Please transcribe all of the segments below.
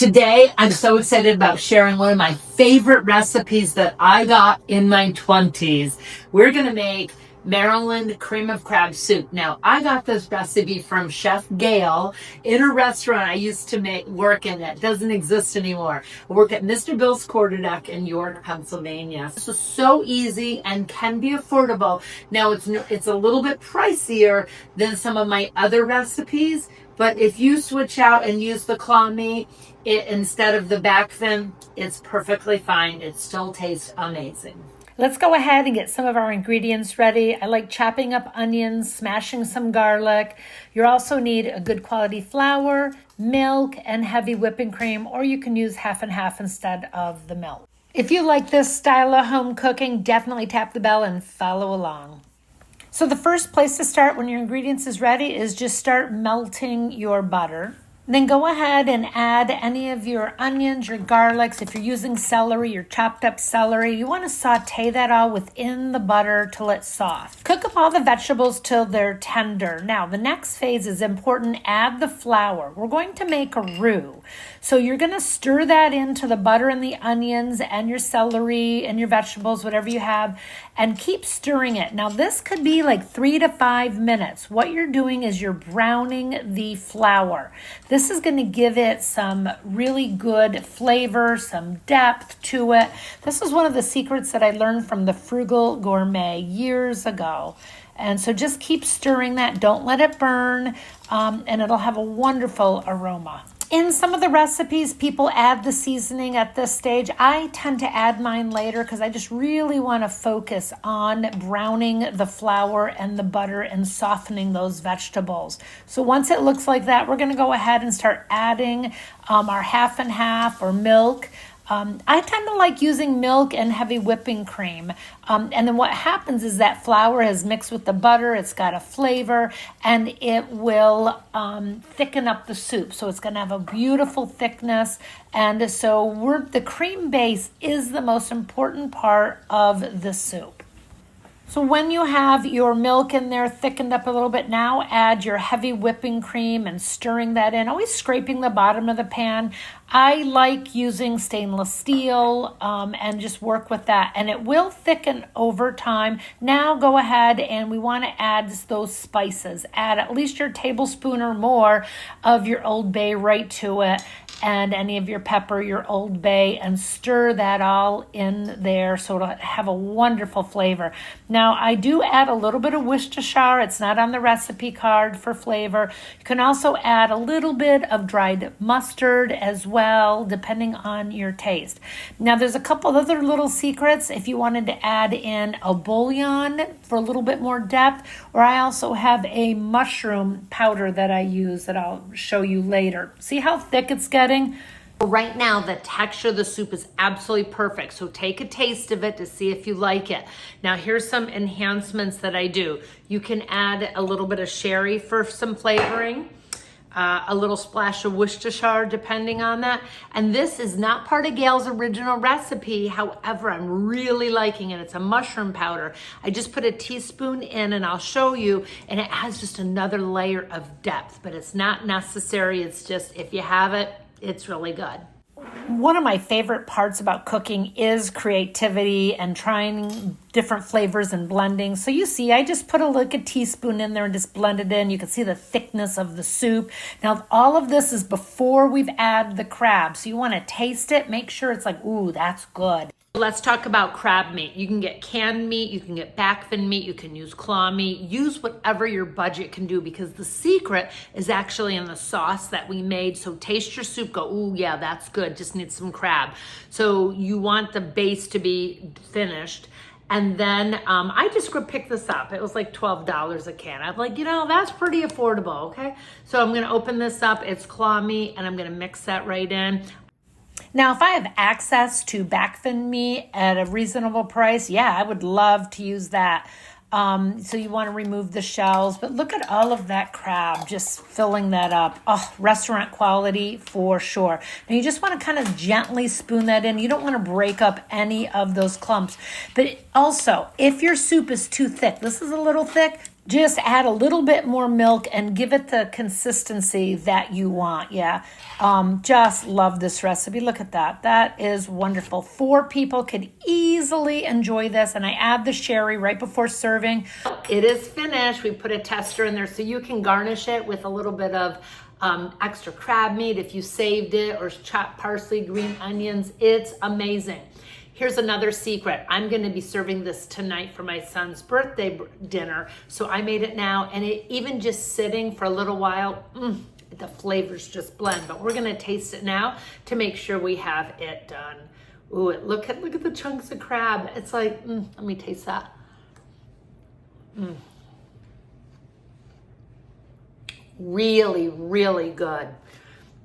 Today, I'm so excited about sharing one of my favorite recipes that I got in my 20s. We're going to make Maryland cream of crab soup. Now, I got this recipe from Chef Gail in a restaurant I used to work in that doesn't exist anymore. I work at Mr. Bill's Quarterdeck in York, Pennsylvania. This is so easy and can be affordable. Now, it's a little bit pricier than some of my other recipes, but if you switch out and use the claw meat, instead of the back fin, it's perfectly fine. It still tastes amazing. Let's go ahead and get some of our ingredients ready. I like chopping up onions, smashing some garlic. You also need a good quality flour, milk, and heavy whipping cream, or you can use half and half instead of the milk. If you like this style of home cooking, definitely tap the bell and follow along. So the first place to start when your ingredients is ready is just start melting your butter. Then go ahead and add any of your onions, your garlics. If you're using celery, your chopped up celery, you want to saute that all within the butter till it's soft. Cook up all the vegetables till they're tender. Now, the next phase is important. Add the flour. We're going to make a roux. So you're going to stir that into the butter and the onions and your celery and your vegetables, whatever you have, and keep stirring it. Now, this could be like 3 to 5 minutes. What you're doing is you're browning the flour. This is going to give it some really good flavor, some depth to it. This is one of the secrets that I learned from the Frugal Gourmet years ago. And so just keep stirring that. Don't let it burn, and it'll have a wonderful aroma. In some of the recipes, people add the seasoning at this stage. I tend to add mine later because I just really want to focus on browning the flour and the butter and softening those vegetables. So once it looks like that, we're going to go ahead and start adding our half and half or milk. I tend to like using milk and heavy whipping cream. And then what happens is that flour has mixed with the butter, it's got a flavor, and it will thicken up the soup. So it's going to have a beautiful thickness. And so the cream base is the most important part of the soup. So when you have your milk in there thickened up a little bit, now add your heavy whipping cream and stirring that in, always scraping the bottom of the pan. I like using stainless steel and just work with that, and it will thicken over time. Now go ahead and we want to add those spices. Add at least your tablespoon or more of your Old Bay right to it, and any of your pepper, your Old Bay, and stir that all in there so it'll have a wonderful flavor. Now, I do add a little bit of Worcestershire. It's not on the recipe card for flavor. You can also add a little bit of dried mustard as well, depending on your taste. Now, there's a couple other little secrets if you wanted to add in a bouillon for a little bit more depth, or I also have a mushroom powder that I use that I'll show you later. See how thick it's getting? Right now, the texture of the soup is absolutely perfect. So take a taste of it to see if you like it. Now, here's some enhancements that I do. You can add a little bit of sherry for some flavoring, a little splash of Worcestershire depending on that. And this is not part of Gail's original recipe. However, I'm really liking it. It's a mushroom powder. I just put a teaspoon in and I'll show you, and it adds just another layer of depth, but it's not necessary. It's just, if you have it, it's really good. One of my favorite parts about cooking is creativity and trying different flavors and blending. So you see, I just put a teaspoon in there and just blend it in. You can see the thickness of the soup. Now, all of this is before we've added the crab. So you want to taste it, make sure it's like, ooh, that's good. Let's talk about crab meat. You can get canned meat, you can get back fin meat, you can use claw meat. Use whatever your budget can do, because the secret is actually in the sauce that we made. So taste your soup, go, ooh, yeah, that's good, just need some crab. So you want the base to be finished. And then I just go pick this up. It was like $12 a can. I'm like, that's pretty affordable, okay? So I'm gonna open this up. It's claw meat, and I'm gonna mix that right in. Now, if I have access to back fin meat at a reasonable price, yeah, I would love to use that. So you want to remove the shells, but look at all of that crab, just filling that up. Oh, restaurant quality for sure. Now you just want to kind of gently spoon that in. You don't want to break up any of those clumps. But also, if your soup is too thick, this is a little thick, Just add a little bit more milk and give it the consistency that you want. Yeah. Just love this recipe. Look at that. That is wonderful. 4 people could easily enjoy this. And I add the sherry right before serving. It is finished. We put a tester in there so you can garnish it with a little bit of extra crab meat if you saved it, or chopped parsley, green onions. It's amazing. Here's another secret. I'm going to be serving this tonight for my son's birthday dinner. So I made it now, and it even just sitting for a little while, the flavors just blend. But we're going to taste it now to make sure we have it done. Ooh, look at the chunks of crab. It's like, let me taste that. Really, really good.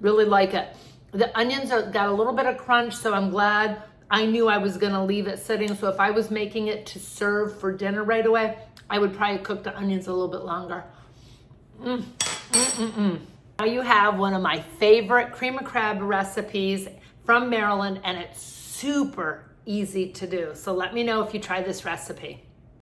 Really like it. The onions got a little bit of crunch, so I'm glad. I knew I was gonna leave it sitting, so if I was making it to serve for dinner right away, I would probably cook the onions a little bit longer. Now you have one of my favorite cream of crab recipes from Maryland, and it's super easy to do. So let me know if you try this recipe.